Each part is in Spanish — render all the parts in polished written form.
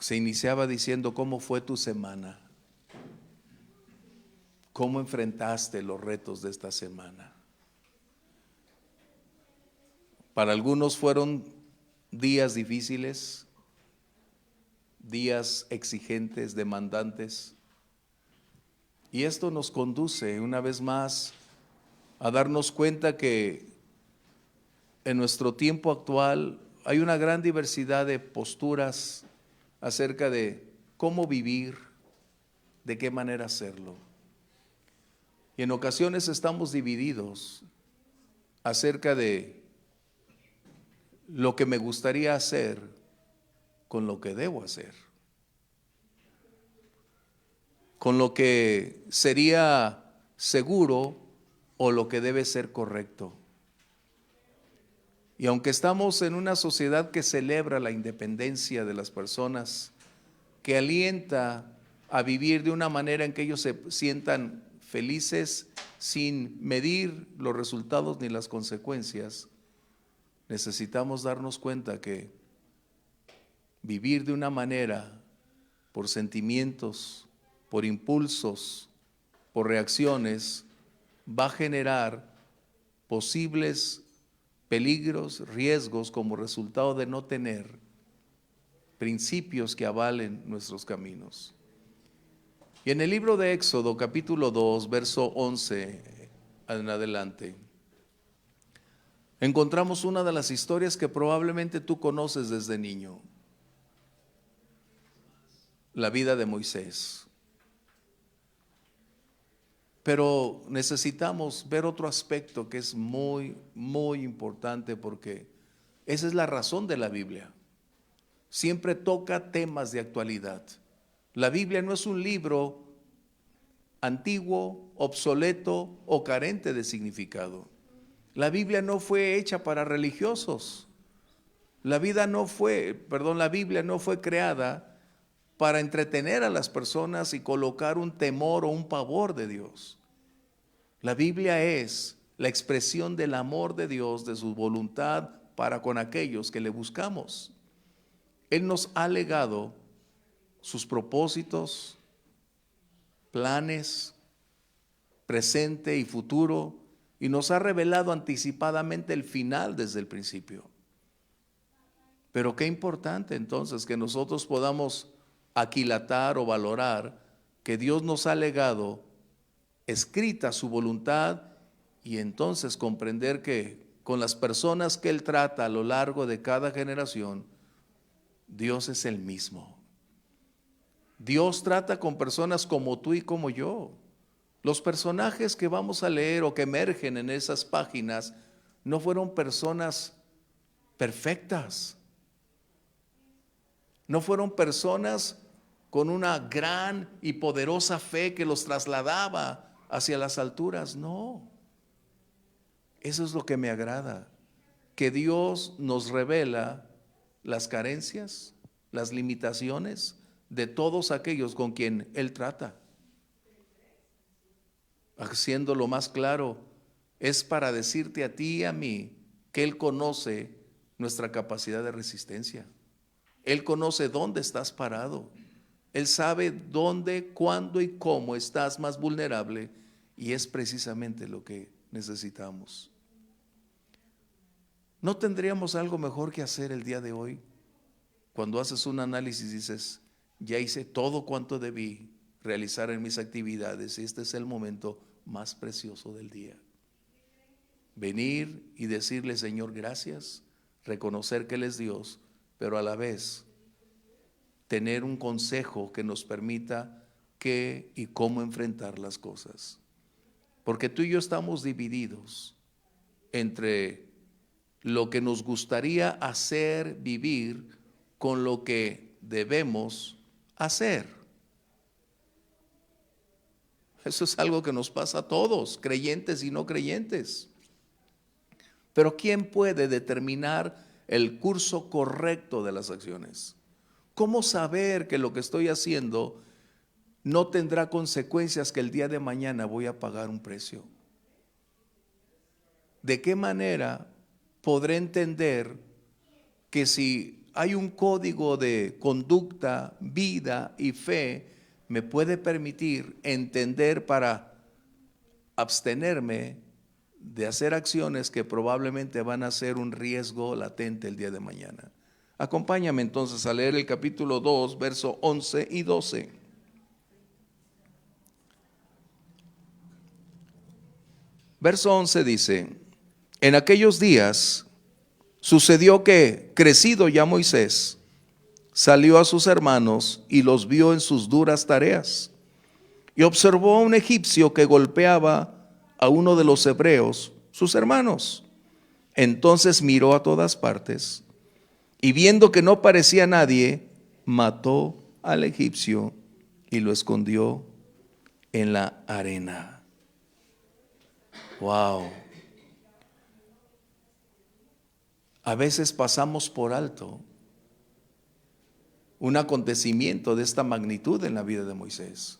se iniciaba diciendo: ¿cómo fue tu semana? ¿Cómo enfrentaste los retos de esta semana? Para algunos fueron días difíciles, días exigentes, demandantes. Y esto nos conduce una vez más a darnos cuenta que en nuestro tiempo actual hay una gran diversidad de posturas acerca de cómo vivir, de qué manera hacerlo. Y en ocasiones estamos divididos acerca de lo que me gustaría hacer con lo que debo hacer, con lo que sería seguro o lo que debe ser correcto. Y aunque estamos en una sociedad que celebra la independencia de las personas, que alienta a vivir de una manera en que ellos se sientan felices sin medir los resultados ni las consecuencias, necesitamos darnos cuenta que vivir de una manera por sentimientos, por impulsos, por reacciones, va a generar posibles peligros, riesgos como resultado de no tener principios que avalen nuestros caminos. Y en el libro de Éxodo, capítulo 2, verso 11 en adelante, encontramos una de las historias que probablemente tú conoces desde niño: la vida de Moisés. Pero necesitamos ver otro aspecto que es muy, muy importante, porque esa es la razón de la Biblia. Siempre toca temas de actualidad. La Biblia no es un libro antiguo, obsoleto o carente de significado. La Biblia no fue hecha para religiosos. La Biblia no fue creada para entretener a las personas y colocar un temor o un pavor de Dios. La Biblia es la expresión del amor de Dios, de su voluntad para con aquellos que le buscamos. Él nos ha legado sus propósitos, planes, presente y futuro, y nos ha revelado anticipadamente el final desde el principio. Pero qué importante entonces que nosotros podamos aquilatar o valorar que Dios nos ha legado escrita su voluntad, y entonces comprender que con las personas que Él trata a lo largo de cada generación, Dios es el mismo. Dios trata con personas como tú y como yo. Los personajes que vamos a leer o que emergen en esas páginas no fueron personas perfectas. No fueron personas con una gran y poderosa fe que los trasladaba hacia las alturas. No. Eso es lo que me agrada, que Dios nos revela las carencias, las limitaciones de todos aquellos con quien Él trata. Haciéndolo más claro, es para decirte a ti y a mí que Él conoce nuestra capacidad de resistencia. Él conoce dónde estás parado. Él sabe dónde, cuándo y cómo estás más vulnerable, y es precisamente lo que necesitamos. ¿No tendríamos algo mejor que hacer el día de hoy? Cuando haces un análisis dices: ya hice todo cuanto debí realizar en mis actividades y este es el momento más precioso del día. Venir y decirle: Señor, gracias, reconocer que Él es Dios, pero a la vez tener un consejo que nos permita qué y cómo enfrentar las cosas. Porque tú y yo estamos divididos entre lo que nos gustaría hacer, vivir, con lo que debemos hacer. Eso es algo que nos pasa a todos, creyentes y no creyentes. Pero ¿quién puede determinar el curso correcto de las acciones? ¿Cómo saber que lo que estoy haciendo no tendrá consecuencias que el día de mañana voy a pagar un precio? ¿De qué manera podré entender que si hay un código de conducta, vida y fe, me puede permitir entender para abstenerme de hacer acciones que probablemente van a ser un riesgo latente el día de mañana. Acompáñame entonces a leer el capítulo 2, verso 11 y 12. Verso 11 dice: en aquellos días sucedió que, crecido ya Moisés, salió a sus hermanos y los vio en sus duras tareas, y observó a un egipcio que golpeaba a uno de los hebreos, sus hermanos. Entonces miró a todas partes, y viendo que no parecía nadie, mató al egipcio y lo escondió en la arena. Wow. A veces pasamos por alto un acontecimiento de esta magnitud en la vida de Moisés.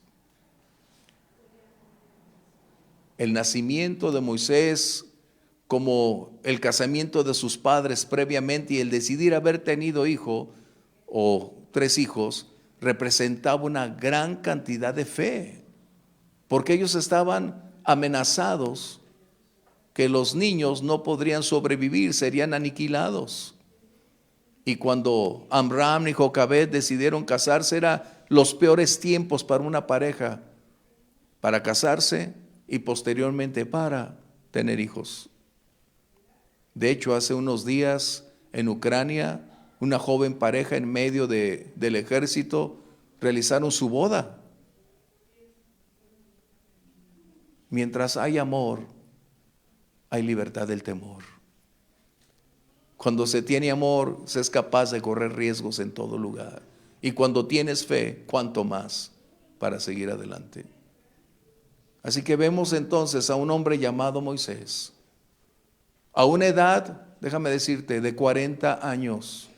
El nacimiento de Moisés, como el casamiento de sus padres previamente y el decidir haber tenido hijo o 3 hijos, representaba una gran cantidad de fe, porque ellos estaban amenazados que los niños no podrían sobrevivir, serían aniquilados. Y cuando Amram y Jocabed decidieron casarse, eran los peores tiempos para una pareja, para casarse y posteriormente para tener hijos. De hecho, hace unos días en Ucrania, una joven pareja en medio del ejército realizaron su boda. Mientras hay amor, hay libertad del temor. Cuando se tiene amor, se es capaz de correr riesgos en todo lugar. Y cuando tienes fe, cuánto más para seguir adelante. Así que vemos entonces a un hombre llamado Moisés, a una edad, déjame decirte, de 40 años.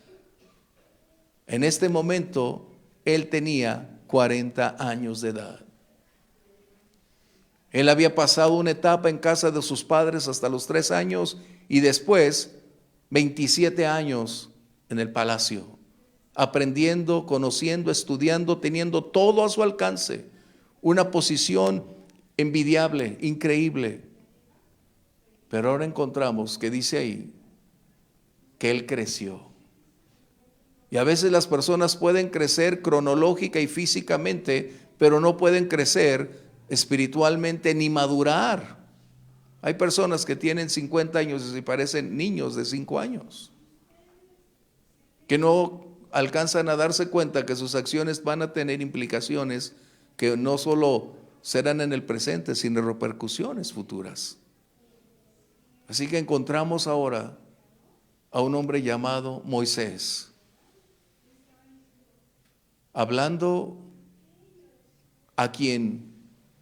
En este momento, él tenía 40 años de edad. Él había pasado una etapa en casa de sus padres hasta los 3 años y después 27 años en el palacio, aprendiendo, conociendo, estudiando, teniendo todo a su alcance, una posición envidiable, increíble. Pero ahora encontramos que dice ahí que él creció. Y a veces las personas pueden crecer cronológica y físicamente, pero no pueden crecer espiritualmente ni madurar. Hay personas que tienen 50 años y parecen niños de 5 años, que no alcanzan a darse cuenta que sus acciones van a tener implicaciones que no solo serán en el presente, sino repercusiones futuras. Así que encontramos ahora a un hombre llamado Moisés, hablando a quien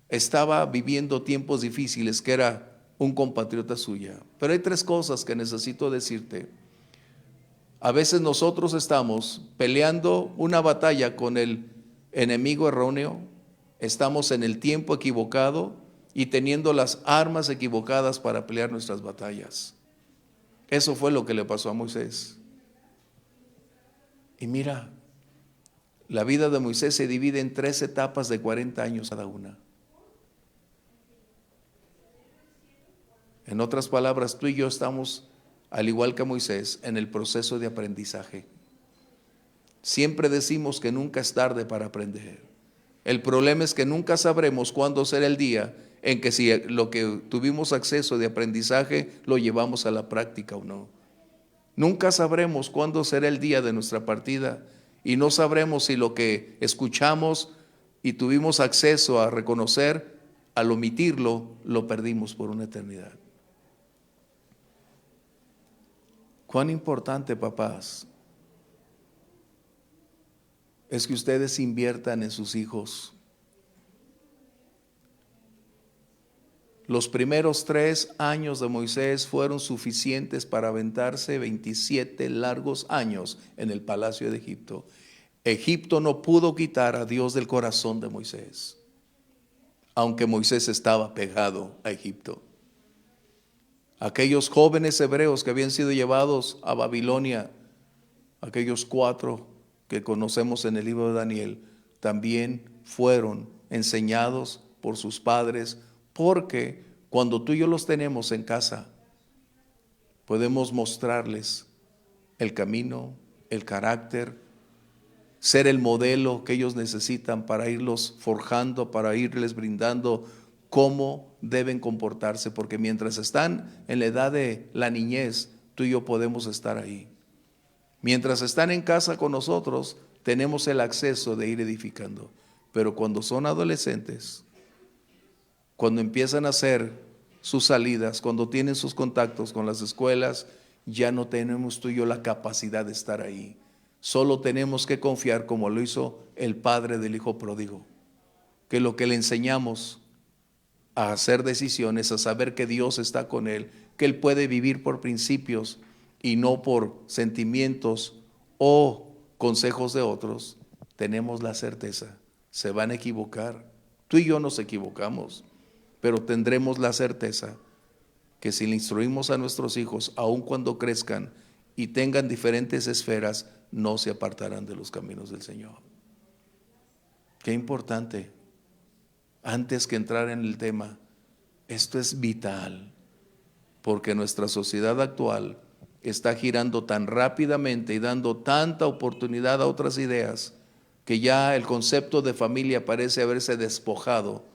estaba viviendo tiempos difíciles, que era un compatriota suya. Pero hay 3 cosas que necesito decirte. A veces nosotros estamos peleando una batalla con el enemigo erróneo, estamos en el tiempo equivocado y teniendo las armas equivocadas para pelear nuestras batallas. Eso fue lo que le pasó a Moisés. Y mira, la vida de Moisés se divide en 3 etapas de 40 años cada una. En otras palabras, tú y yo estamos, al igual que Moisés, en el proceso de aprendizaje. Siempre decimos que nunca es tarde para aprender. El problema es que nunca sabremos cuándo será el día en que si lo que tuvimos acceso de aprendizaje lo llevamos a la práctica o no. Nunca sabremos cuándo será el día de nuestra partida y no sabremos si lo que escuchamos y tuvimos acceso a reconocer, al omitirlo, lo perdimos por una eternidad. Cuán importante, papás, es que ustedes inviertan en sus hijos. Los primeros 3 años de Moisés fueron suficientes para aventarse 27 largos años en el palacio de Egipto. Egipto no pudo quitar a Dios del corazón de Moisés, aunque Moisés estaba pegado a Egipto. Aquellos jóvenes hebreos que habían sido llevados a Babilonia aquellos 4 que conocemos en el libro de Daniel, también fueron enseñados por sus padres, porque cuando tú y yo los tenemos en casa, podemos mostrarles el camino, el carácter, ser el modelo que ellos necesitan para irlos forjando, para irles brindando cómo deben comportarse, porque mientras están en la edad de la niñez, tú y yo podemos estar ahí. Mientras están en casa con nosotros, tenemos el acceso de ir edificando. Pero cuando son adolescentes, cuando empiezan a hacer sus salidas, cuando tienen sus contactos con las escuelas, ya no tenemos tú y yo la capacidad de estar ahí. Solo tenemos que confiar como lo hizo el padre del hijo pródigo, que lo que le enseñamos a hacer decisiones, a saber que Dios está con él, que él puede vivir por principios y no por sentimientos o consejos de otros, tenemos la certeza, se van a equivocar. Tú y yo nos equivocamos, pero tendremos la certeza que si le instruimos a nuestros hijos, aun cuando crezcan y tengan diferentes esferas, no se apartarán de los caminos del Señor. Qué importante. Antes que entrar en el tema, esto es vital, porque nuestra sociedad actual está girando tan rápidamente y dando tanta oportunidad a otras ideas, que ya el concepto de familia parece haberse despojado,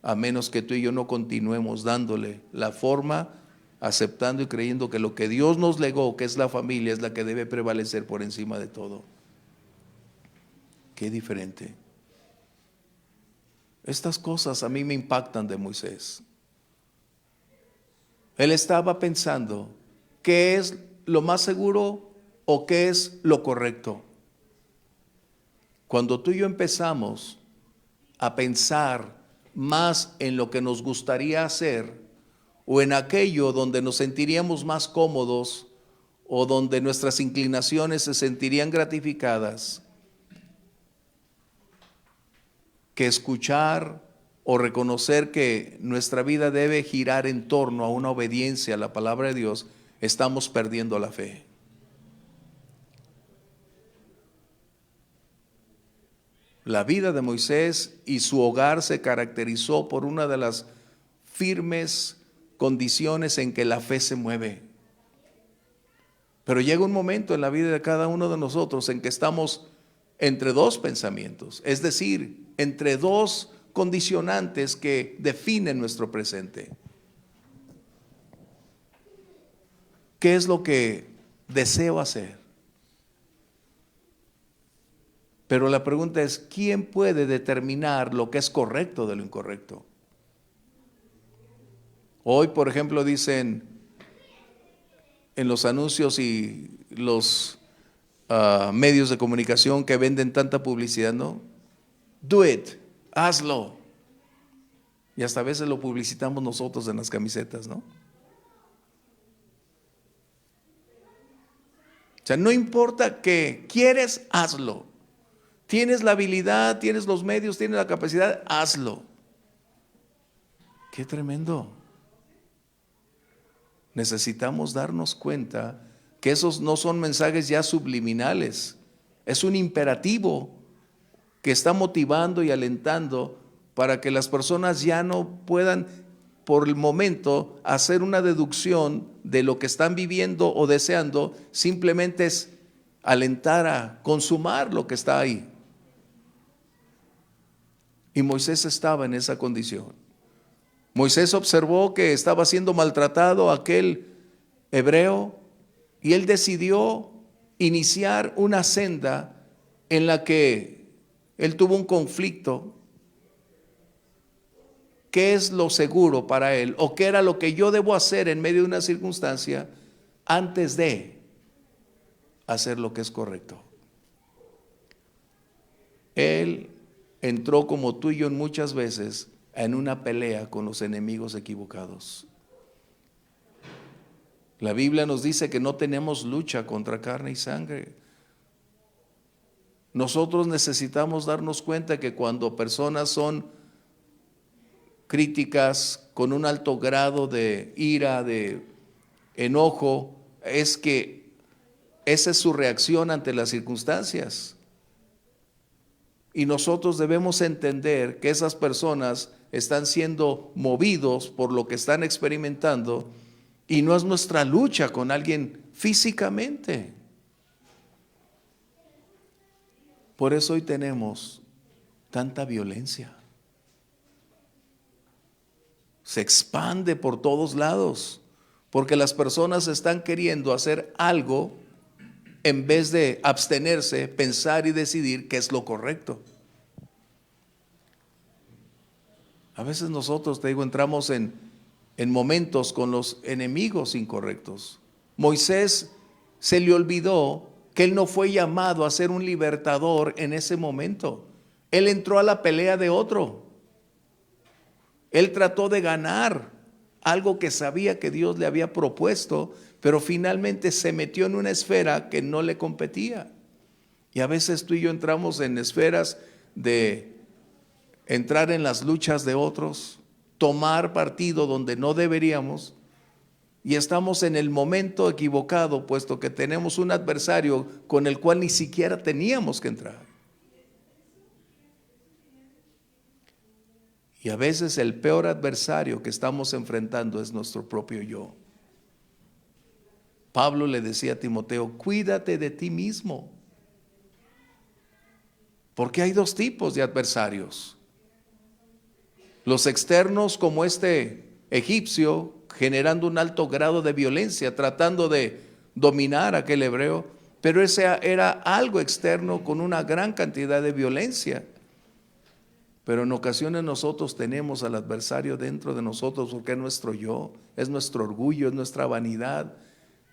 a menos que tú y yo no continuemos dándole la forma, aceptando y creyendo que lo que Dios nos legó, que es la familia, es la que debe prevalecer por encima de todo. Qué diferente. Estas cosas a mí me impactan de Moisés. Él estaba pensando, ¿qué es lo más seguro o qué es lo correcto? Cuando tú y yo empezamos a pensar más en lo que nos gustaría hacer o en aquello donde nos sentiríamos más cómodos o donde nuestras inclinaciones se sentirían gratificadas, que escuchar o reconocer que nuestra vida debe girar en torno a una obediencia a la palabra de Dios, estamos perdiendo la fe. La vida de Moisés y su hogar se caracterizó por una de las firmes condiciones en que la fe se mueve. Pero llega un momento en la vida de cada uno de nosotros en que estamos entre dos pensamientos, es decir, entre dos condicionantes que definen nuestro presente. ¿Qué es lo que deseo hacer? Pero la pregunta es, ¿quién puede determinar lo que es correcto de lo incorrecto? Hoy, por ejemplo, dicen en los anuncios y los medios de comunicación que venden tanta publicidad, ¿no? Do it, hazlo. Y hasta a veces lo publicitamos nosotros en las camisetas, ¿no? O sea, no importa qué quieres, hazlo. Tienes la habilidad, tienes los medios, tienes la capacidad, hazlo. Qué tremendo. Necesitamos darnos cuenta que esos no son mensajes ya subliminales, es un imperativo que está motivando y alentando para que las personas ya no puedan por el momento hacer una deducción de lo que están viviendo o deseando, simplemente es alentar a consumar lo que está ahí. Y Moisés estaba en esa condición. Moisés observó que estaba siendo maltratado aquel hebreo y él decidió iniciar una senda en la que él tuvo un conflicto. ¿Qué es lo seguro para él? ¿O qué era lo que yo debo hacer en medio de una circunstancia antes de hacer lo que es correcto? Él entró como tú y yo muchas veces en una pelea con los enemigos equivocados. La Biblia nos dice que no tenemos lucha contra carne y sangre. Nosotros necesitamos darnos cuenta que cuando personas son críticas con un alto grado de ira, de enojo, es que Esa es su reacción ante las circunstancias. Y nosotros debemos entender que esas personas están siendo movidos por lo que están experimentando y no es nuestra lucha con alguien físicamente. Por eso hoy tenemos tanta violencia. Se expande por todos lados, porque las personas están queriendo hacer algo en vez de abstenerse, pensar y decidir qué es lo correcto. A veces nosotros, te digo, entramos en momentos con los enemigos incorrectos. Moisés se le olvidó que él no fue llamado a ser un libertador en ese momento. Él entró a la pelea de otro. Él trató de ganar algo que sabía que Dios le había propuesto, pero finalmente se metió en una esfera que no le competía. Y a veces tú y yo entramos en esferas de entrar en las luchas de otros, tomar partido donde no deberíamos, y estamos en el momento equivocado, puesto que tenemos un adversario con el cual ni siquiera teníamos que entrar. Y a veces el peor adversario que estamos enfrentando es nuestro propio yo. Pablo le decía a Timoteo, cuídate de ti mismo. Porque hay dos tipos de adversarios. Los externos, como este egipcio, generando un alto grado de violencia, tratando de dominar a aquel hebreo, pero ese era algo externo con una gran cantidad de violencia. Pero en ocasiones nosotros tenemos al adversario dentro de nosotros porque es nuestro yo, es nuestro orgullo, es nuestra vanidad,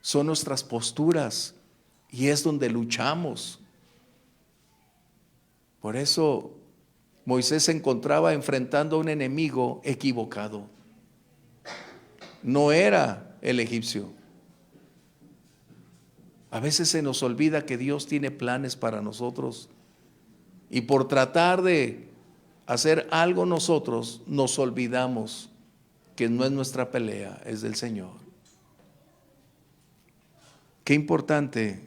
son nuestras posturas y es donde luchamos. Por eso Moisés se encontraba enfrentando a un enemigo equivocado. No era el egipcio. A veces se nos olvida que Dios tiene planes para nosotros y por tratar de hacer algo nosotros nos olvidamos que no es nuestra pelea, es del Señor. Qué importante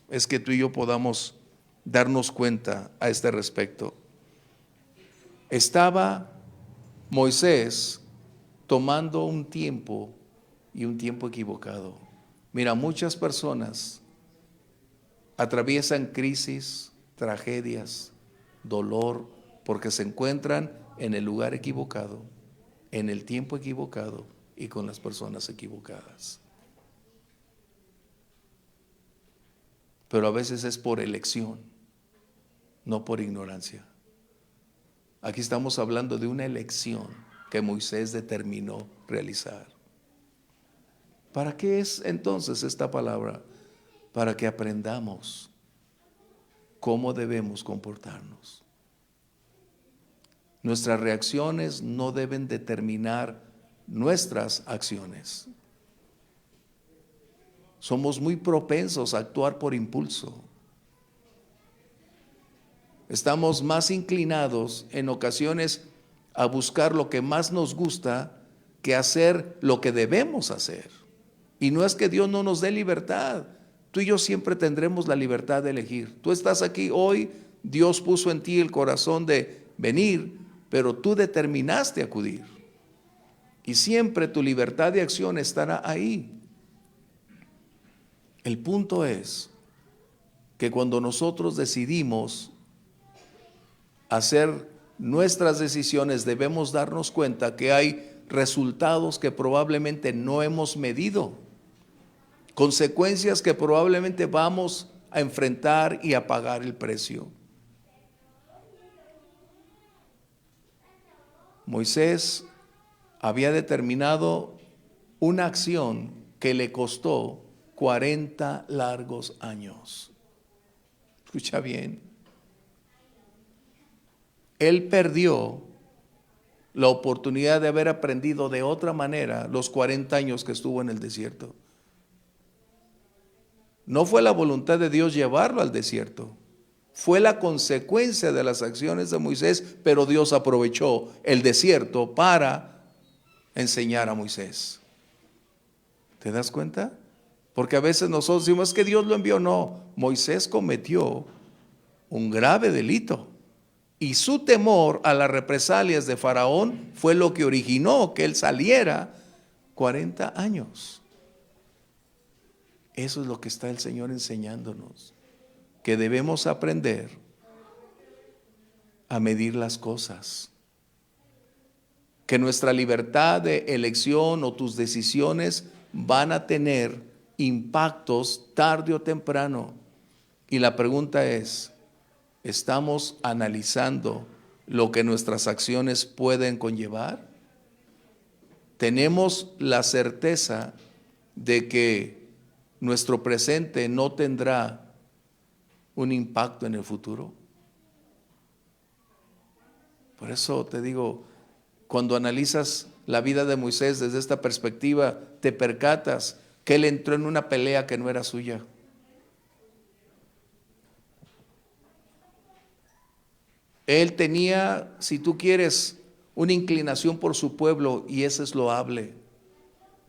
es que tú y yo podamos darnos cuenta a este respecto. Estaba Moisés tomando un tiempo y un tiempo equivocado. Mira, muchas personas atraviesan crisis, tragedias, dolor, porque se encuentran en el lugar equivocado, en el tiempo equivocado y con las personas equivocadas. Pero a veces es por elección, no por ignorancia. Aquí estamos hablando de una elección que Moisés determinó realizar. ¿Para qué es entonces esta palabra? Para que aprendamos cómo debemos comportarnos. Nuestras reacciones no deben determinar nuestras acciones. Somos muy propensos a actuar por impulso. Estamos más inclinados en ocasiones a buscar lo que más nos gusta que hacer lo que debemos hacer. Y no es que Dios no nos dé libertad. Tú y yo siempre tendremos la libertad de elegir. Tú estás aquí hoy, Dios puso en ti el corazón de venir, pero tú determinaste acudir. Y siempre tu libertad de acción estará ahí. El punto es que cuando nosotros decidimos hacer nuestras decisiones, debemos darnos cuenta que hay resultados que probablemente no hemos medido, consecuencias que probablemente vamos a enfrentar y a pagar el precio. Moisés había determinado una acción que le costó 40 largos años. Escucha bien. Él perdió la oportunidad de haber aprendido de otra manera los 40 años que estuvo en el desierto. No fue la voluntad de Dios llevarlo al desierto. Fue la consecuencia de las acciones de Moisés, pero Dios aprovechó el desierto para enseñar a Moisés. ¿Te das cuenta? Porque a veces nosotros decimos, es que Dios lo envió. No, Moisés cometió un grave delito. Y su temor a las represalias de Faraón fue lo que originó que él saliera 40 años. Eso es lo que está el Señor enseñándonos, que debemos aprender a medir las cosas. Que nuestra libertad de elección o tus decisiones van a tener impactos tarde o temprano. Y la pregunta es, ¿estamos analizando lo que nuestras acciones pueden conllevar? ¿Tenemos la certeza de que nuestro presente no tendrá un impacto en el futuro? Por eso te digo, cuando analizas la vida de Moisés desde esta perspectiva, te percatas que él entró en una pelea que no era suya. Él tenía, si tú quieres, una inclinación por su pueblo y eso es loable,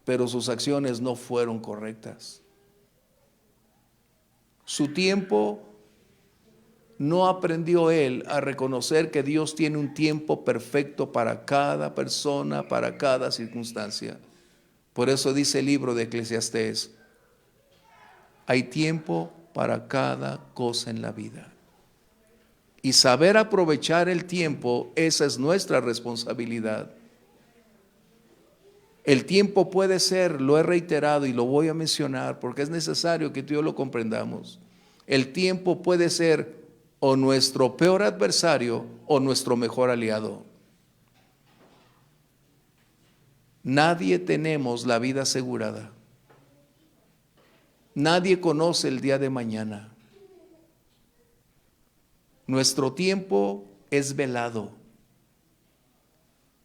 pero sus acciones no fueron correctas. Su tiempo no aprendió él a reconocer que Dios tiene un tiempo perfecto para cada persona, para cada circunstancia. Por eso dice el libro de Eclesiastés, hay tiempo para cada cosa en la vida. Y saber aprovechar el tiempo, esa es nuestra responsabilidad. El tiempo puede ser, lo he reiterado y lo voy a mencionar porque es necesario que tú y yo lo comprendamos. El tiempo puede ser o nuestro peor adversario o nuestro mejor aliado. Nadie tenemos la vida asegurada. Nadie conoce el día de mañana. Nuestro tiempo es velado.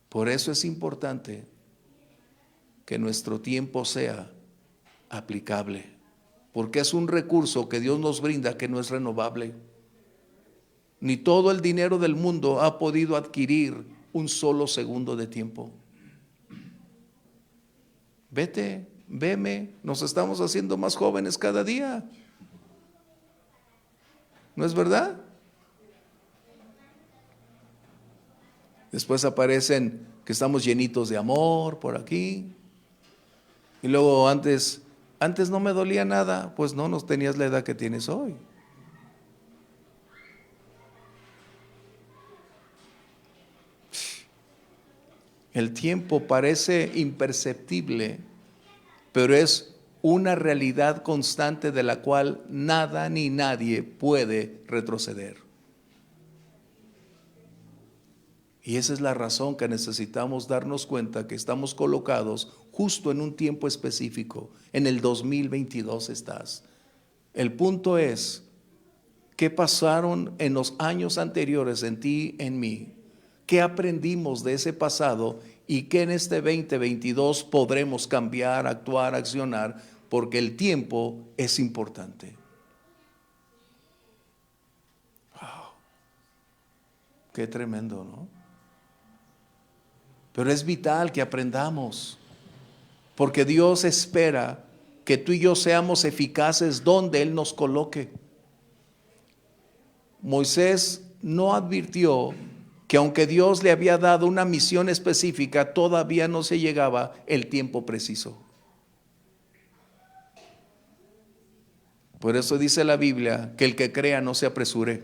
Por eso es importante que nuestro tiempo sea aplicable, porque es un recurso que Dios nos brinda que no es renovable. Ni todo el dinero del mundo ha podido adquirir un solo segundo de tiempo. Vete, veme, nos estamos haciendo más jóvenes cada día. ¿No es verdad? Después aparecen que estamos llenitos de amor por aquí. Y luego antes no me dolía nada. Pues no tenías la edad que tienes hoy. El tiempo parece imperceptible, pero es una realidad constante de la cual nada ni nadie puede retroceder. Y esa es la razón que necesitamos darnos cuenta que estamos colocados justo en un tiempo específico. En el 2022 estás. El punto es, ¿qué pasaron en los años anteriores en ti, en mí? ¿Qué aprendimos de ese pasado y qué en este 2022 podremos cambiar, actuar, accionar? Porque el tiempo es importante. Wow. Qué tremendo, ¿no? Pero es vital que aprendamos, porque Dios espera que tú y yo seamos eficaces donde Él nos coloque. Moisés no advirtió que aunque Dios le había dado una misión específica, todavía no se llegaba el tiempo preciso. Por eso dice la Biblia que el que crea no se apresure.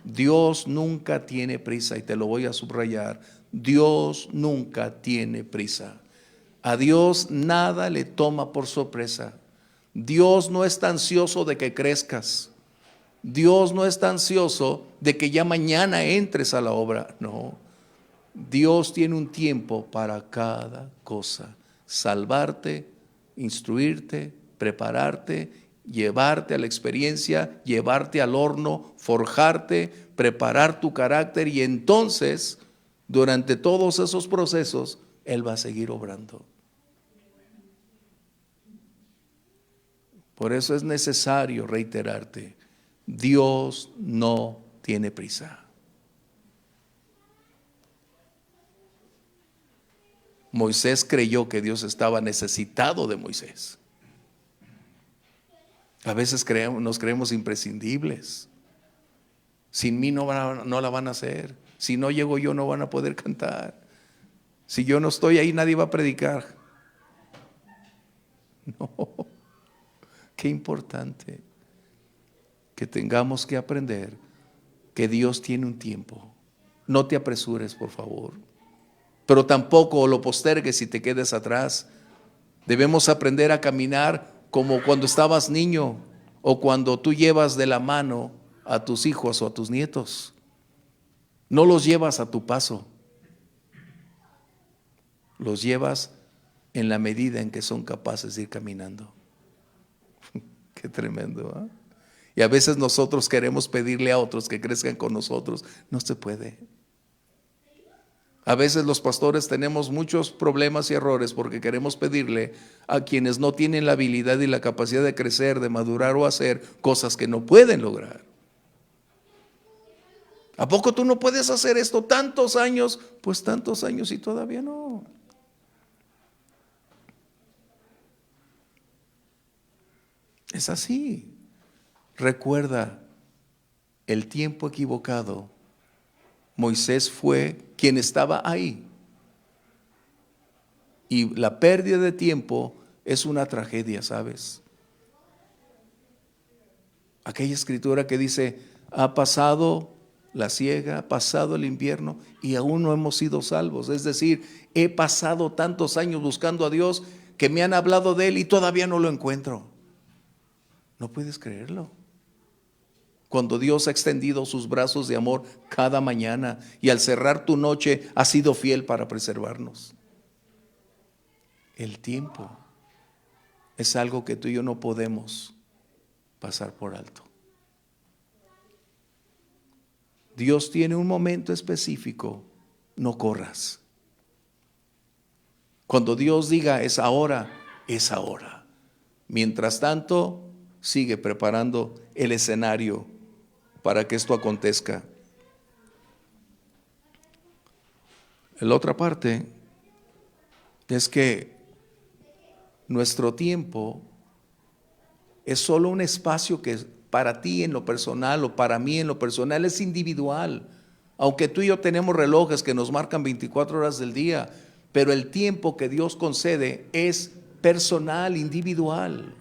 Dios nunca tiene prisa, y te lo voy a subrayar. Dios nunca tiene prisa. A Dios nada le toma por sorpresa. Dios no está ansioso de que crezcas. Dios no está ansioso de que ya mañana entres a la obra. No. Dios tiene un tiempo para cada cosa. Salvarte, instruirte, prepararte, llevarte a la experiencia, llevarte al horno, forjarte, preparar tu carácter, y entonces, durante todos esos procesos, Él va a seguir obrando. Por eso es necesario reiterarte, Dios no tiene prisa. Moisés creyó que Dios estaba necesitado de Moisés. A veces nos creemos imprescindibles. Sin mí no la van a hacer. Si no llego yo, no van a poder cantar. Si yo no estoy ahí, nadie va a predicar. No, qué importante que tengamos que aprender que Dios tiene un tiempo. No te apresures, por favor, pero tampoco lo postergues y te quedes atrás. Debemos aprender a caminar como cuando estabas niño o cuando tú llevas de la mano a tus hijos o a tus nietos. No los llevas a tu paso, los llevas en la medida en que son capaces de ir caminando. Qué tremendo, ¿eh? Y a veces nosotros queremos pedirle a otros que crezcan con nosotros. No se puede. A veces los pastores tenemos muchos problemas y errores porque queremos pedirle a quienes no tienen la habilidad y la capacidad de crecer, de madurar o hacer cosas que no pueden lograr. ¿A poco tú no puedes hacer esto tantos años? Pues tantos años y todavía no. Es así. Recuerda el tiempo equivocado. Moisés fue quien estaba ahí. Y la pérdida de tiempo es una tragedia, ¿sabes? Aquella escritura que dice, ha pasado la siega, ha pasado el invierno y aún no hemos sido salvos. Es decir, he pasado tantos años buscando a Dios que me han hablado de Él y todavía no lo encuentro. No puedes creerlo. Cuando Dios ha extendido sus brazos de amor cada mañana y al cerrar tu noche ha sido fiel para preservarnos. El tiempo es algo que tú y yo no podemos pasar por alto. Dios tiene un momento específico, no corras. Cuando Dios diga es ahora, es ahora. Mientras tanto, sigue preparando el escenario para que esto acontezca. La otra parte es que nuestro tiempo es solo un espacio que para ti en lo personal o para mí en lo personal es individual. Aunque tú y yo tenemos relojes que nos marcan 24 horas del día, pero el tiempo que Dios concede es personal, individual.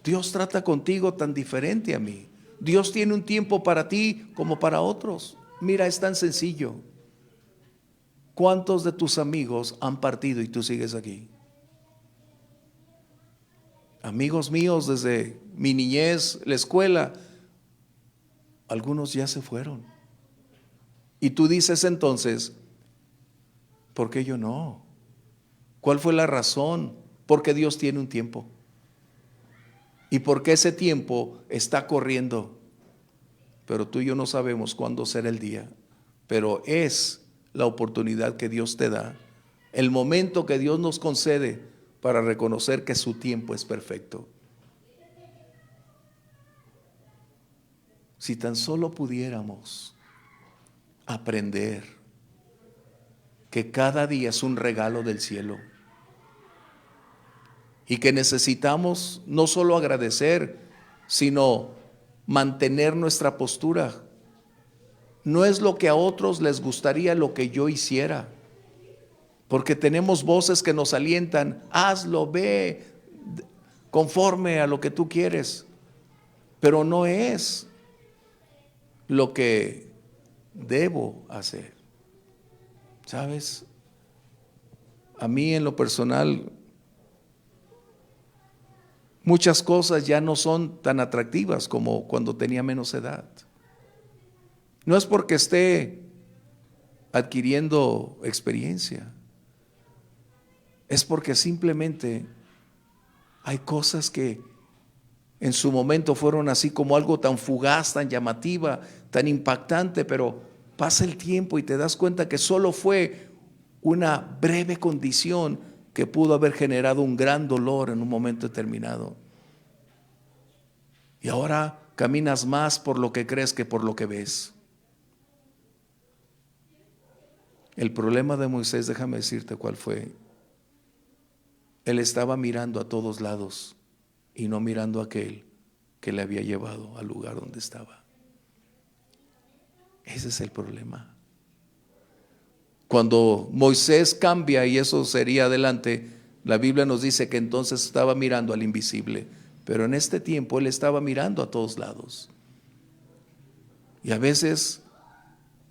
Dios trata contigo tan diferente a mí. Dios tiene un tiempo para ti como para otros. Mira, es tan sencillo. ¿Cuántos de tus amigos han partido y tú sigues aquí? Amigos míos desde mi niñez, la escuela, algunos ya se fueron. Y tú dices entonces, ¿por qué yo no? ¿Cuál fue la razón? Porque Dios tiene un tiempo. Y porque ese tiempo está corriendo. Pero tú y yo no sabemos cuándo será el día. Pero es la oportunidad que Dios te da, el momento que Dios nos concede para reconocer que su tiempo es perfecto. Si tan solo pudiéramos aprender que cada día es un regalo del cielo y que necesitamos no solo agradecer, sino mantener nuestra postura. No es lo que a otros les gustaría lo que yo hiciera, porque tenemos voces que nos alientan, hazlo, ve conforme a lo que tú quieres, pero no es lo que debo hacer. ¿Sabes? A mí en lo personal, muchas cosas ya no son tan atractivas como cuando tenía menos edad. No es porque esté adquiriendo experiencia, es porque simplemente hay cosas que en su momento fueron así como algo tan fugaz, tan llamativa, tan impactante, pero pasa el tiempo y te das cuenta que solo fue una breve condición que pudo haber generado un gran dolor en un momento determinado. Y ahora caminas más por lo que crees que por lo que ves. El problema de Moisés, déjame decirte cuál fue. Él estaba mirando a todos lados y no mirando a aquel que le había llevado al lugar donde estaba. Ese es el problema. Cuando Moisés cambia, y eso sería adelante, la Biblia nos dice que entonces estaba mirando al invisible, pero en este tiempo él estaba mirando a todos lados. Y a veces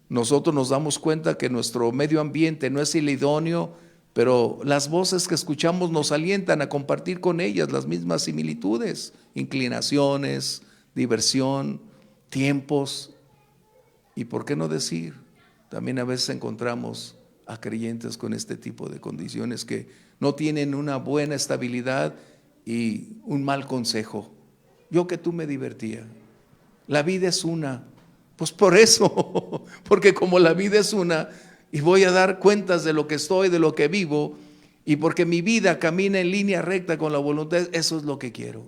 nosotros nos damos cuenta que nuestro medio ambiente no es el idóneo, pero las voces que escuchamos nos alientan a compartir con ellas las mismas similitudes, inclinaciones, diversión, tiempos. Y por qué no decir, también a veces encontramos a creyentes con este tipo de condiciones que no tienen una buena estabilidad y un mal consejo. Yo que tú me divertía. La vida es una. Pues por eso, porque como la vida es una y voy a dar cuentas de lo que estoy, de lo que vivo, y porque mi vida camina en línea recta con la voluntad, eso es lo que quiero.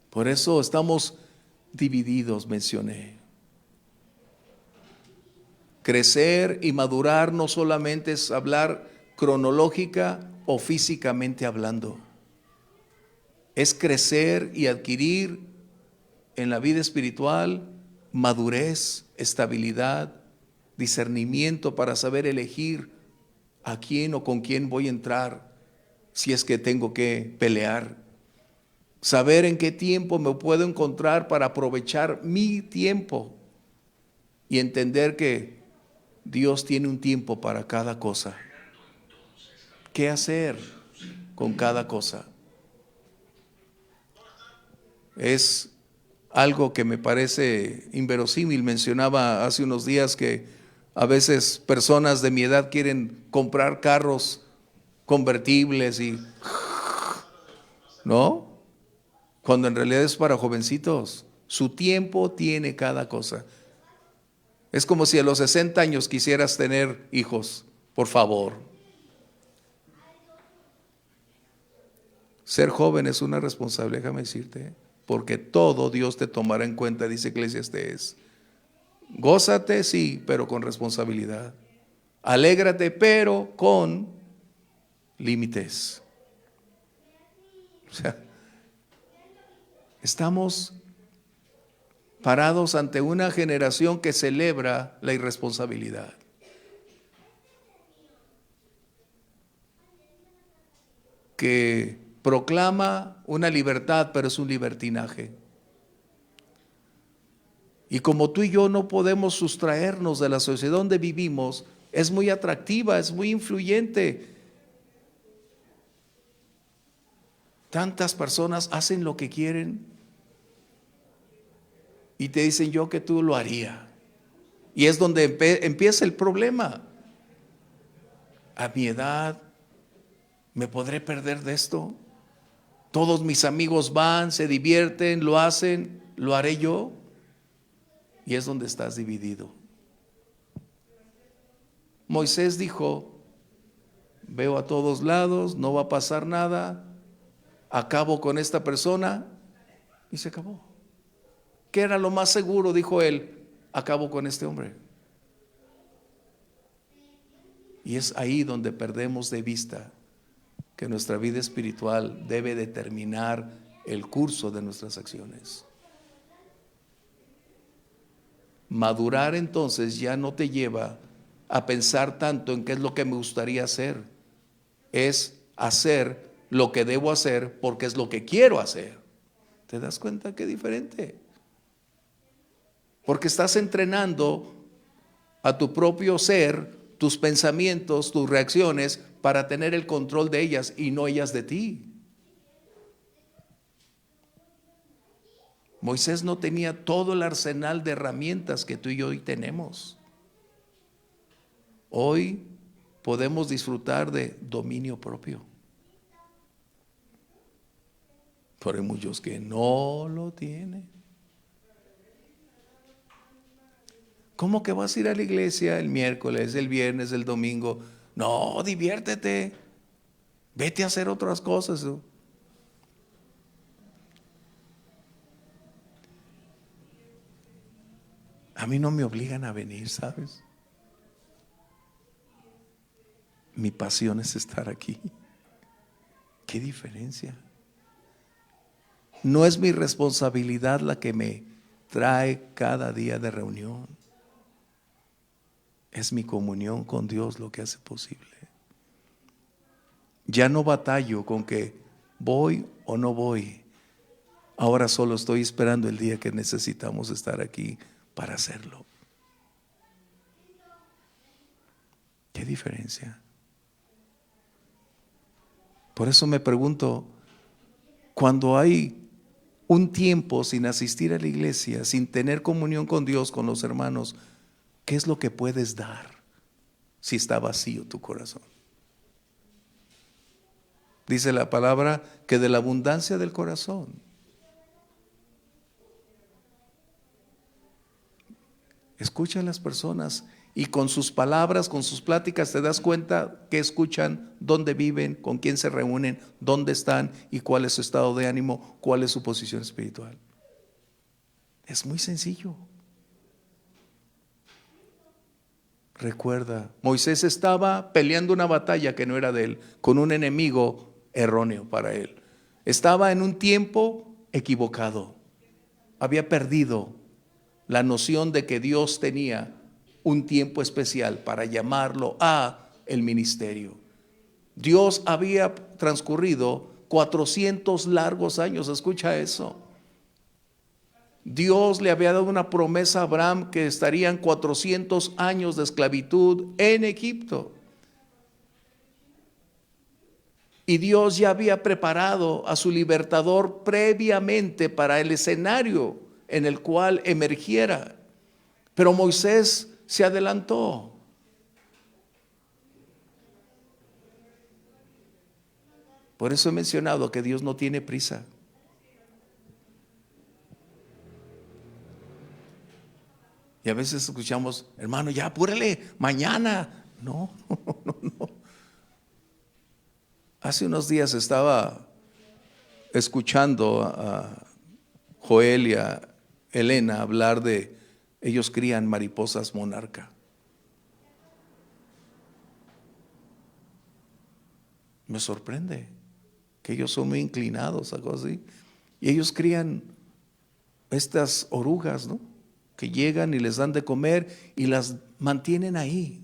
Por eso estamos divididos, mencioné. Crecer y madurar no solamente es hablar cronológica o físicamente hablando. Es crecer y adquirir en la vida espiritual madurez, estabilidad, discernimiento para saber elegir a quién o con quién voy a entrar si es que tengo que pelear. Saber en qué tiempo me puedo encontrar para aprovechar mi tiempo y entender que Dios tiene un tiempo para cada cosa. ¿Qué hacer con cada cosa? Es algo que me parece inverosímil. Mencionaba hace unos días que a veces personas de mi edad quieren comprar carros convertibles y ¿no? Cuando en realidad es para jovencitos. Su tiempo tiene cada cosa. Es como si a los 60 años quisieras tener hijos, por favor. Ser joven es una responsabilidad, déjame decirte, porque todo Dios te tomará en cuenta, dice Eclesiastés. Gózate, sí, pero con responsabilidad. Alégrate, pero con límites. O sea, estamos parados ante una generación que celebra la irresponsabilidad. Que proclama una libertad, pero es un libertinaje. Y como tú y yo no podemos sustraernos de la sociedad donde vivimos, es muy atractiva, es muy influyente. Tantas personas hacen lo que quieren y te dicen yo que tú lo haría. Y es donde empieza el problema. A mi edad, ¿me podré perder de esto? Todos mis amigos van, se divierten, lo hacen, ¿lo haré yo? Y es donde estás dividido. Moisés dijo, veo a todos lados, no va a pasar nada, acabo con esta persona y se acabó. ¿Qué era lo más seguro? Dijo él, acabo con este hombre. Y es ahí donde perdemos de vista que nuestra vida espiritual debe determinar el curso de nuestras acciones. Madurar entonces ya no te lleva a pensar tanto en qué es lo que me gustaría hacer. Es hacer lo que debo hacer porque es lo que quiero hacer. ¿Te das cuenta qué diferente? Porque estás entrenando a tu propio ser, tus pensamientos, tus reacciones, para tener el control de ellas y no ellas de ti. Moisés no tenía todo el arsenal de herramientas que tú y yo hoy tenemos. Hoy podemos disfrutar de dominio propio. Pero hay muchos que no lo tienen. ¿Cómo que vas a ir a la iglesia el miércoles, el viernes, el domingo? No, diviértete. Vete a hacer otras cosas. A mí no me obligan a venir, ¿sabes? Mi pasión es estar aquí. ¿Qué diferencia? No es mi responsabilidad la que me trae cada día de reunión. Es mi comunión con Dios lo que hace posible. Ya no batallo con que voy o no voy. Ahora solo estoy esperando el día que necesitamos estar aquí para hacerlo. ¿Qué diferencia? Por eso me pregunto, cuando hay un tiempo sin asistir a la iglesia, sin tener comunión con Dios, con los hermanos, ¿qué es lo que puedes dar si está vacío tu corazón? Dice la palabra que de la abundancia del corazón. Escucha a las personas y con sus palabras, con sus pláticas te das cuenta qué escuchan, dónde viven, con quién se reúnen, dónde están y cuál es su estado de ánimo, cuál es su posición espiritual. Es muy sencillo. Recuerda, Moisés estaba peleando una batalla que no era de él, con un enemigo erróneo para él. Estaba en un tiempo equivocado. Había perdido la noción de que Dios tenía un tiempo especial para llamarlo a el ministerio. Dios había transcurrido 400 largos años, escucha eso. Dios le había dado una promesa a Abraham que estarían 400 años de esclavitud en Egipto. Y Dios ya había preparado a su libertador previamente para el escenario en el cual emergiera. Pero Moisés se adelantó. Por eso he mencionado que Dios no tiene prisa. Y a veces escuchamos, hermano, ya apúrale, mañana. No. Hace unos días estaba escuchando a Joel y a Elena hablar de, ellos crían mariposas monarca. Me sorprende que ellos son muy inclinados a cosas así. Y ellos crían estas orugas, ¿no? Que llegan y les dan de comer y las mantienen ahí.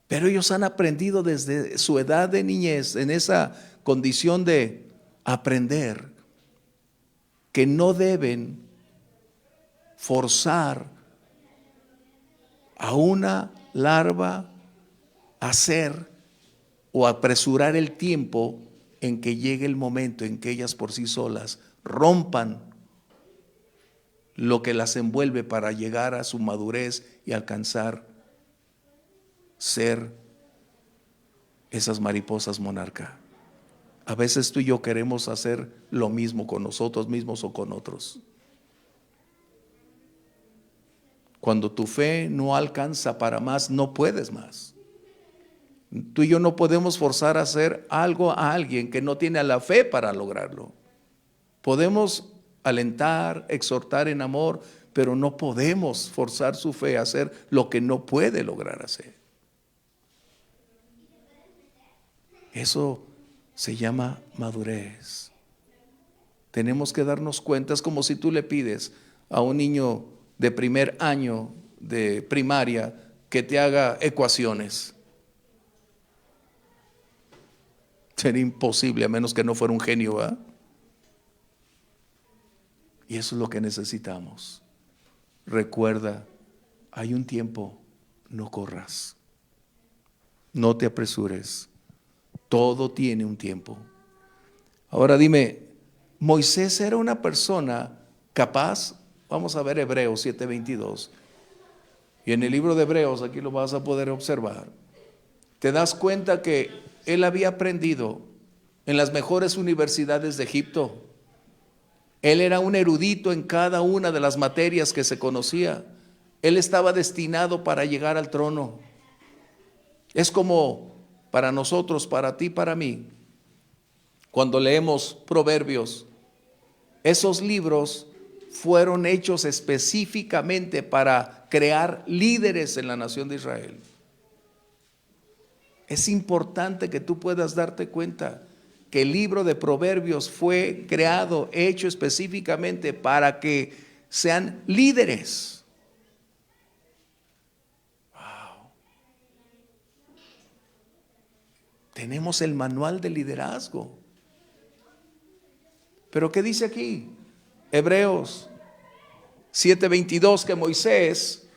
Pero ellos han aprendido desde su edad de niñez, en esa condición de aprender, que no deben forzar a una larva a hacer o apresurar el tiempo en que llegue el momento en que ellas por sí solas rompan lo que las envuelve para llegar a su madurez y alcanzar ser esas mariposas monarca. A veces tú y yo queremos hacer lo mismo con nosotros mismos o con otros. Cuando tu fe no alcanza para más, no puedes más. Tú y yo no podemos forzar a hacer algo a alguien que no tiene la fe para lograrlo. Podemos alentar, exhortar en amor, pero no podemos forzar su fe a hacer lo que no puede lograr hacer. Eso se llama madurez. Tenemos que darnos cuenta, es como si tú le pides a un niño de primer año de primaria que te haga ecuaciones. Sería imposible a menos que no fuera un genio, ¿verdad? Y eso es lo que necesitamos. Recuerda, hay un tiempo, no corras, no te apresures, todo tiene un tiempo. Ahora dime, Moisés era una persona capaz. Vamos a ver Hebreos 7:22. Y en el libro de Hebreos, aquí lo vas a poder observar, te das cuenta que él había aprendido en las mejores universidades de Egipto. Él era un erudito en cada una de las materias que se conocía. Él estaba destinado para llegar al trono. Es como para nosotros, para ti, para mí, cuando leemos Proverbios, esos libros fueron hechos específicamente para crear líderes en la nación de Israel. Es importante que tú puedas darte cuenta que el libro de Proverbios fue creado, hecho específicamente para que sean líderes. Wow. Tenemos el manual de liderazgo. Pero ¿qué dice aquí? Hebreos 7:22, que Moisés,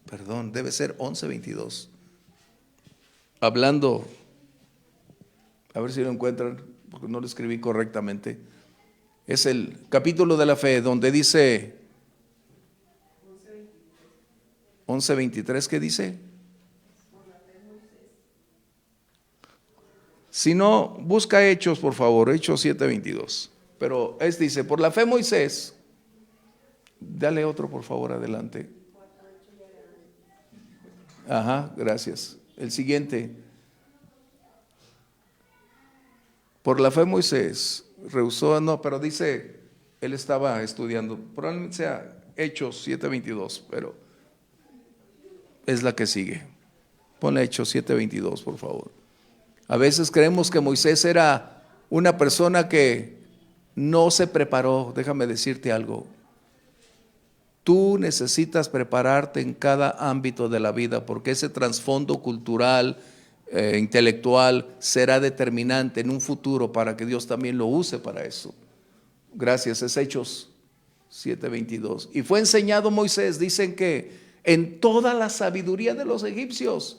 perdón, debe ser 11:22. Hablando, a ver si lo encuentran, porque no lo escribí correctamente. Es el capítulo de la fe donde dice 11:23, ¿qué dice? Si no, busca Hechos, por favor, Hechos 7:22. Pero dice, por la fe Moisés, dale otro por favor, adelante. Ajá, gracias. El siguiente. Por la fe Moisés rehusó, no, pero dice, él estaba estudiando, probablemente sea Hechos 7:22, pero es la que sigue. Ponle Hechos 7:22, por favor. A veces creemos que Moisés era una persona que no se preparó. Déjame decirte algo. Tú necesitas prepararte en cada ámbito de la vida, porque ese trasfondo cultural, intelectual, será determinante en un futuro para que Dios también lo use para eso. Gracias, es Hechos 7:22. Y fue enseñado Moisés, dicen que en toda la sabiduría de los egipcios,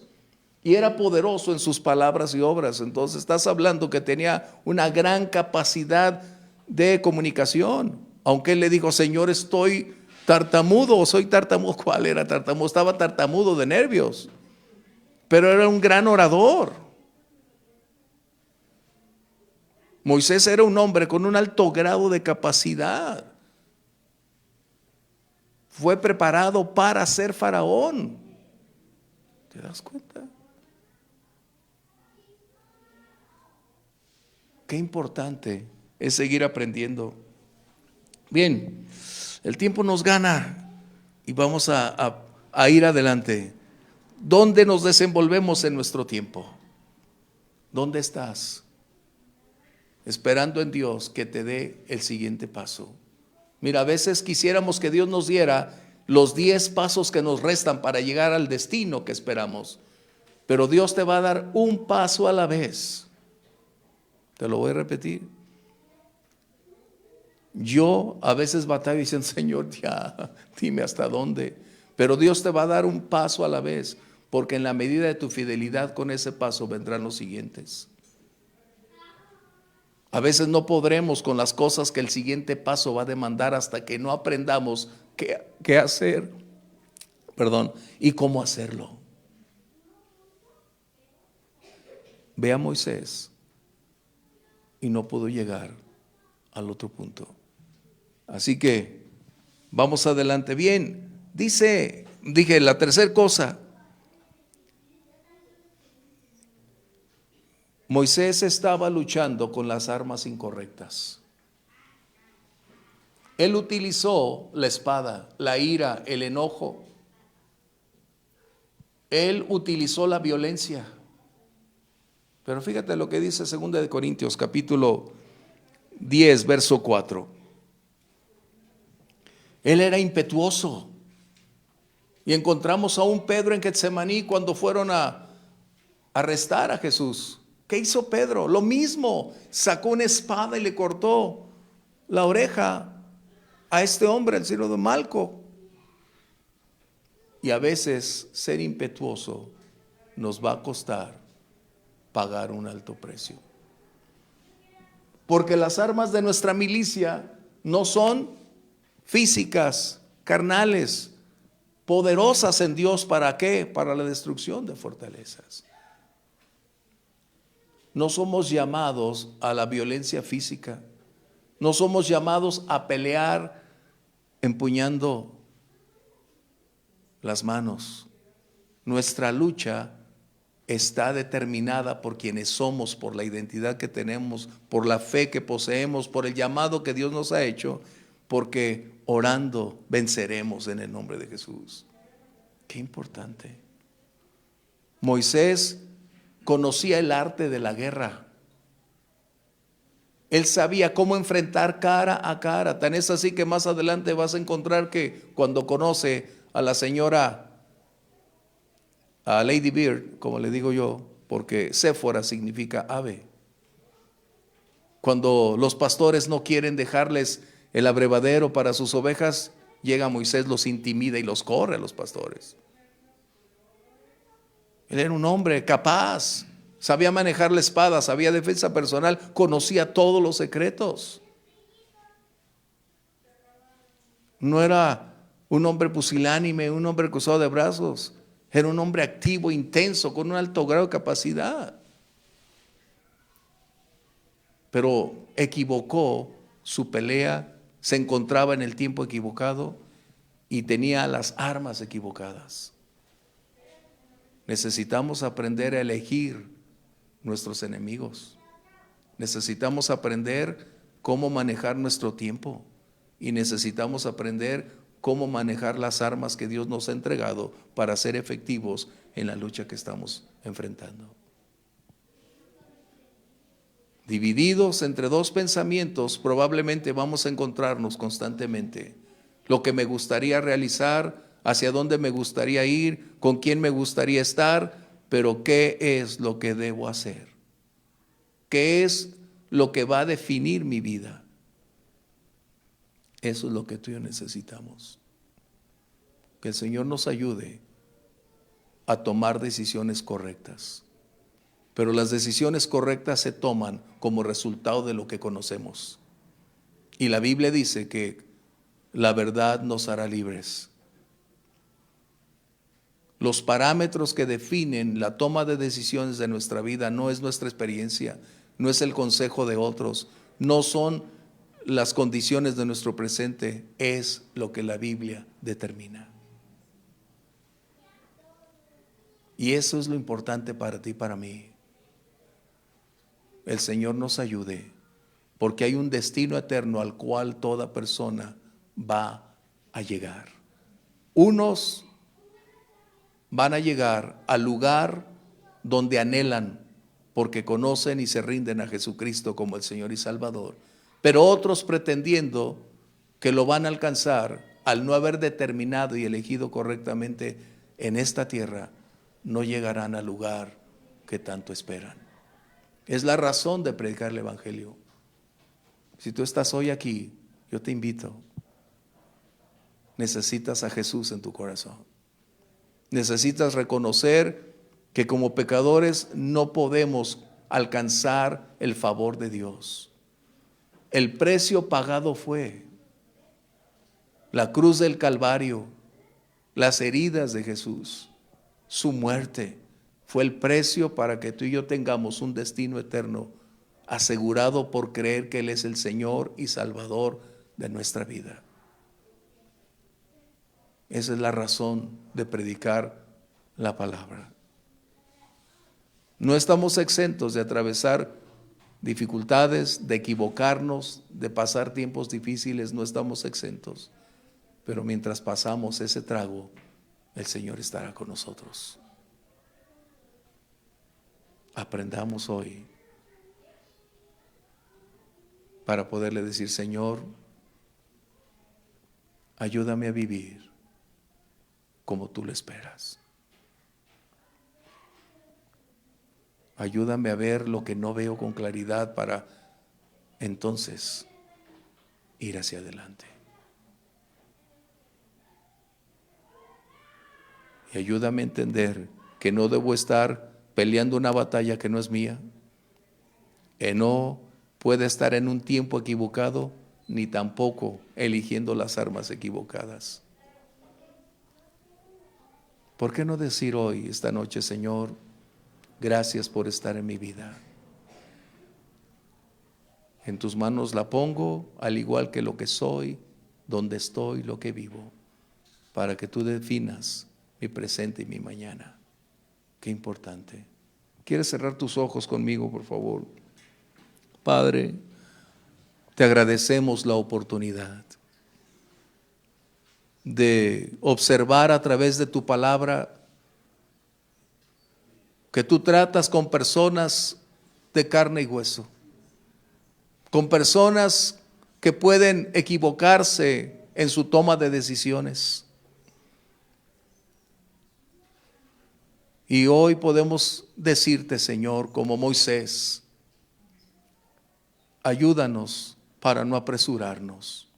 y era poderoso en sus palabras y obras. Entonces estás hablando que tenía una gran capacidad de comunicación. Aunque él le dijo, Señor, estoy tartamudo, o soy tartamudo. ¿Cuál era tartamudo? Estaba tartamudo de nervios, pero era un gran orador. Moisés era un hombre con un alto grado de capacidad. Fue preparado para ser faraón. ¿Te das cuenta? Qué importante es seguir aprendiendo. Bien, el tiempo nos gana y vamos a ir adelante. ¿Dónde nos desenvolvemos en nuestro tiempo? ¿Dónde estás? Esperando en Dios que te dé el siguiente paso. Mira, a veces quisiéramos que Dios nos diera los 10 pasos que nos restan para llegar al destino que esperamos, pero Dios te va a dar un paso a la vez. Te lo voy a repetir. Yo a veces batallo diciendo, Señor, ya, dime hasta dónde. Pero Dios te va a dar un paso a la vez, porque en la medida de tu fidelidad con ese paso vendrán los siguientes. A veces no podremos con las cosas que el siguiente paso va a demandar hasta que no aprendamos qué hacer, y cómo hacerlo. Ve a Moisés y no pudo llegar al otro punto. Así que vamos adelante. Bien, dije la tercera cosa. Moisés estaba luchando con las armas incorrectas. Él utilizó la espada, la ira, el enojo. Él utilizó la violencia. Pero fíjate lo que dice 2 Corintios capítulo 10, verso 4. Él era impetuoso. Y encontramos a un Pedro en Getsemaní cuando fueron a arrestar a Jesús. ¿Qué hizo Pedro? Lo mismo. Sacó una espada y le cortó la oreja a este hombre, el siervo de Malco. Y a veces ser impetuoso nos va a costar pagar un alto precio. Porque las armas de nuestra milicia no son físicas, carnales, poderosas en Dios. ¿Para qué? Para la destrucción de fortalezas. No somos llamados a la violencia física. No somos llamados a pelear empuñando las manos. Nuestra lucha está determinada por quienes somos, por la identidad que tenemos, por la fe que poseemos, por el llamado que Dios nos ha hecho, porque orando venceremos en el nombre de Jesús. Qué importante. Moisés conocía el arte de la guerra. Él sabía cómo enfrentar cara a cara. Tan es así que más adelante vas a encontrar que cuando conoce a la señora, a Lady Bird, como le digo yo, porque Séfora significa ave. Cuando los pastores no quieren dejarles el abrevadero para sus ovejas, llega Moisés, los intimida y los corre a los pastores. Él era un hombre capaz, sabía manejar la espada, sabía defensa personal, conocía todos los secretos. No era un hombre pusilánime, un hombre cruzado de brazos. Era un hombre activo, intenso, con un alto grado de capacidad. Pero equivocó su pelea, se encontraba en el tiempo equivocado y tenía las armas equivocadas. Necesitamos aprender a elegir nuestros enemigos. Necesitamos aprender cómo manejar nuestro tiempo y necesitamos aprender cómo manejar las armas que Dios nos ha entregado para ser efectivos en la lucha que estamos enfrentando. Divididos entre dos pensamientos, probablemente vamos a encontrarnos constantemente. Lo que me gustaría realizar, hacia dónde me gustaría ir, con quién me gustaría estar, pero ¿qué es lo que debo hacer? ¿Qué es lo que va a definir mi vida? Eso es lo que tú y yo necesitamos. Que el Señor nos ayude a tomar decisiones correctas. Pero las decisiones correctas se toman como resultado de lo que conocemos. Y la Biblia dice que la verdad nos hará libres. Los parámetros que definen la toma de decisiones de nuestra vida no es nuestra experiencia, no es el consejo de otros, no son las condiciones de nuestro presente, es lo que la Biblia determina. Y eso es lo importante para ti y para mí. El Señor nos ayude, porque hay un destino eterno al cual toda persona va a llegar. Unos van a llegar al lugar donde anhelan, porque conocen y se rinden a Jesucristo como el Señor y Salvador. Pero otros, pretendiendo que lo van a alcanzar, al no haber determinado y elegido correctamente en esta tierra, no llegarán al lugar que tanto esperan. Es la razón de predicar el Evangelio. Si tú estás hoy aquí, yo te invito. Necesitas a Jesús en tu corazón. Necesitas reconocer que como pecadores no podemos alcanzar el favor de Dios. El precio pagado fue la cruz del Calvario, las heridas de Jesús, su muerte. Fue el precio para que tú y yo tengamos un destino eterno asegurado por creer que Él es el Señor y Salvador de nuestra vida. Esa es la razón de predicar la palabra. No estamos exentos de atravesar dificultades, de equivocarnos, de pasar tiempos difíciles, no estamos exentos. Pero mientras pasamos ese trago, el Señor estará con nosotros. Aprendamos hoy para poderle decir: Señor, ayúdame a vivir como tú lo esperas. Ayúdame a ver lo que no veo con claridad para entonces ir hacia adelante. Y ayúdame a entender que no debo estar peleando una batalla que no es mía, que no puede estar en un tiempo equivocado, ni tampoco eligiendo las armas equivocadas. ¿Por qué no decir hoy, esta noche: Señor, gracias por estar en mi vida? En tus manos la pongo, al igual que lo que soy, donde estoy, lo que vivo, para que tú definas mi presente y mi mañana. Qué importante. ¿Quieres cerrar tus ojos conmigo, por favor? Padre, te agradecemos la oportunidad de observar a través de tu palabra que tú tratas con personas de carne y hueso, con personas que pueden equivocarse en su toma de decisiones. Y hoy podemos decirte, Señor, como Moisés, ayúdanos para no apresurarnos,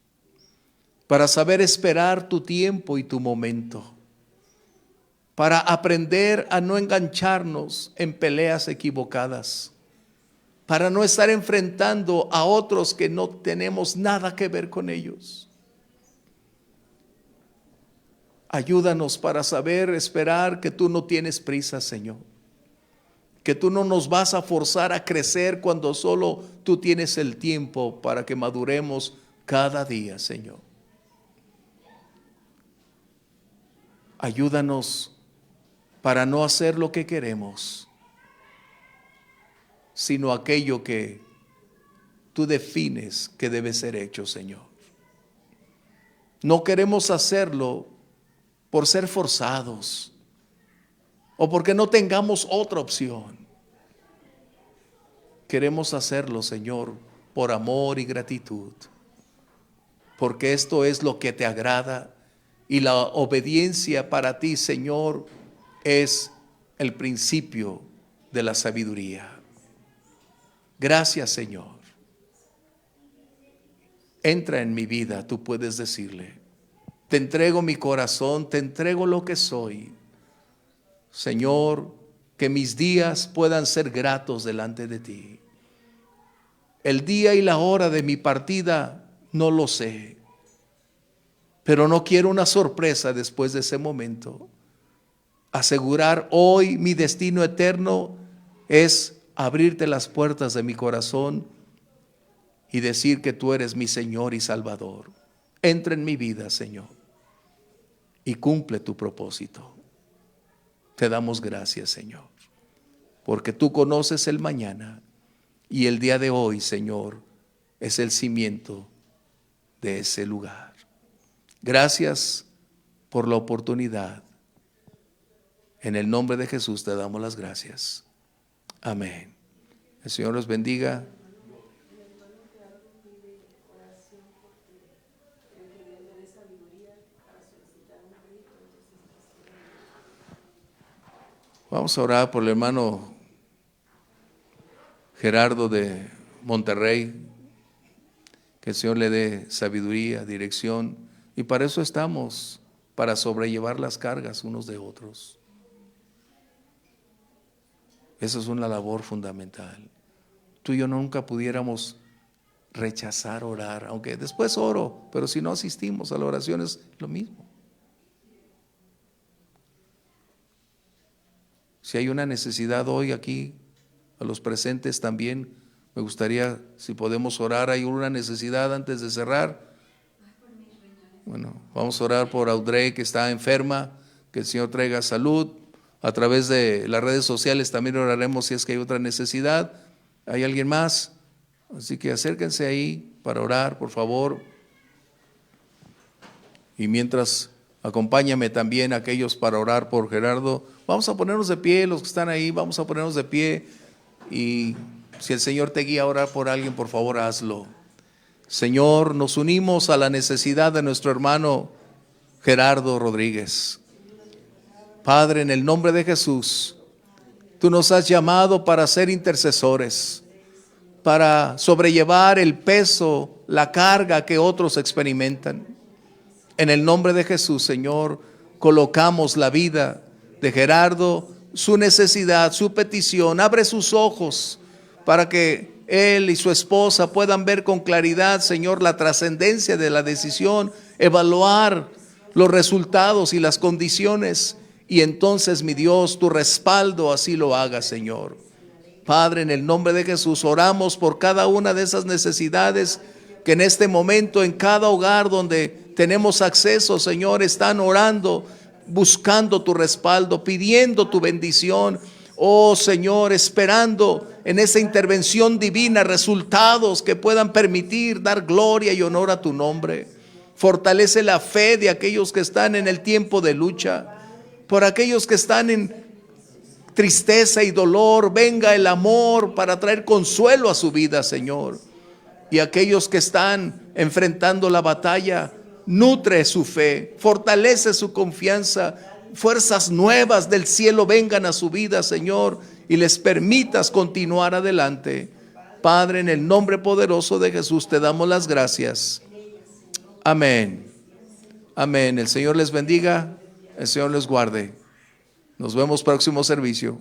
para saber esperar tu tiempo y tu momento, para aprender a no engancharnos en peleas equivocadas, para no estar enfrentando a otros que no tenemos nada que ver con ellos. Ayúdanos para saber esperar que tú no tienes prisa, Señor, que tú no nos vas a forzar a crecer cuando solo tú tienes el tiempo para que maduremos cada día, Señor. Ayúdanos para no hacer lo que queremos, sino aquello que tú defines que debe ser hecho, Señor. No queremos hacerlo por ser forzados o porque no tengamos otra opción. Queremos hacerlo, Señor, por amor y gratitud, porque esto es lo que te agrada, y la obediencia para ti, Señor, es el principio de la sabiduría. Gracias, Señor. Entra en mi vida, tú puedes decirle. Te entrego mi corazón, te entrego lo que soy. Señor, que mis días puedan ser gratos delante de ti. El día y la hora de mi partida no lo sé, pero no quiero una sorpresa después de ese momento. Asegurar hoy mi destino eterno es abrirte las puertas de mi corazón y decir que tú eres mi Señor y Salvador. Entra en mi vida, Señor, y cumple tu propósito. Te damos gracias, Señor, porque tú conoces el mañana y el día de hoy, Señor, es el cimiento de ese lugar. Gracias por la oportunidad. En el nombre de Jesús te damos las gracias. Amén. El Señor los bendiga. Vamos a orar por el hermano Gerardo de Monterrey, que el Señor le dé sabiduría, dirección, y para eso estamos, para sobrellevar las cargas unos de otros. Esa es una labor fundamental. Tú y yo nunca pudiéramos rechazar orar, aunque después oro, pero si no asistimos a la oración es lo mismo. Si hay una necesidad hoy aquí, a los presentes también, me gustaría si podemos orar. Hay una necesidad antes de cerrar. Bueno, vamos a orar por Audrey, que está enferma, que el Señor traiga salud. A través de las redes sociales también oraremos si es que hay otra necesidad. ¿Hay alguien más? Así que acérquense ahí para orar, por favor. Y mientras, acompáñame también a aquellos para orar por Gerardo. Vamos a ponernos de pie, los que están ahí, vamos a ponernos de pie. Y si el Señor te guía a orar por alguien, por favor, hazlo. Señor, nos unimos a la necesidad de nuestro hermano Gerardo Rodríguez. Padre, en el nombre de Jesús, tú nos has llamado para ser intercesores, para sobrellevar el peso, la carga que otros experimentan. En el nombre de Jesús, Señor, colocamos la vida de Gerardo, su necesidad, su petición. Abre sus ojos para que él y su esposa puedan ver con claridad, Señor, la trascendencia de la decisión, evaluar los resultados y las condiciones. Y entonces, mi Dios, tu respaldo así lo haga, Señor. Padre, en el nombre de Jesús, oramos por cada una de esas necesidades que en este momento, en cada hogar donde tenemos acceso, Señor, están orando, buscando tu respaldo, pidiendo tu bendición. Oh Señor, esperando en esa intervención divina resultados que puedan permitir dar gloria y honor a tu nombre. Fortalece la fe de aquellos que están en el tiempo de lucha, por aquellos que están tristeza y dolor, venga el amor para traer consuelo a su vida, Señor. Y aquellos que están enfrentando la batalla, nutre su fe, fortalece su confianza, fuerzas nuevas del cielo vengan a su vida, Señor, y les permitas continuar adelante. Padre, en el nombre poderoso de Jesús te damos las gracias. Amén. Amén. El Señor les bendiga, el Señor les guarde. Nos vemos próximo servicio.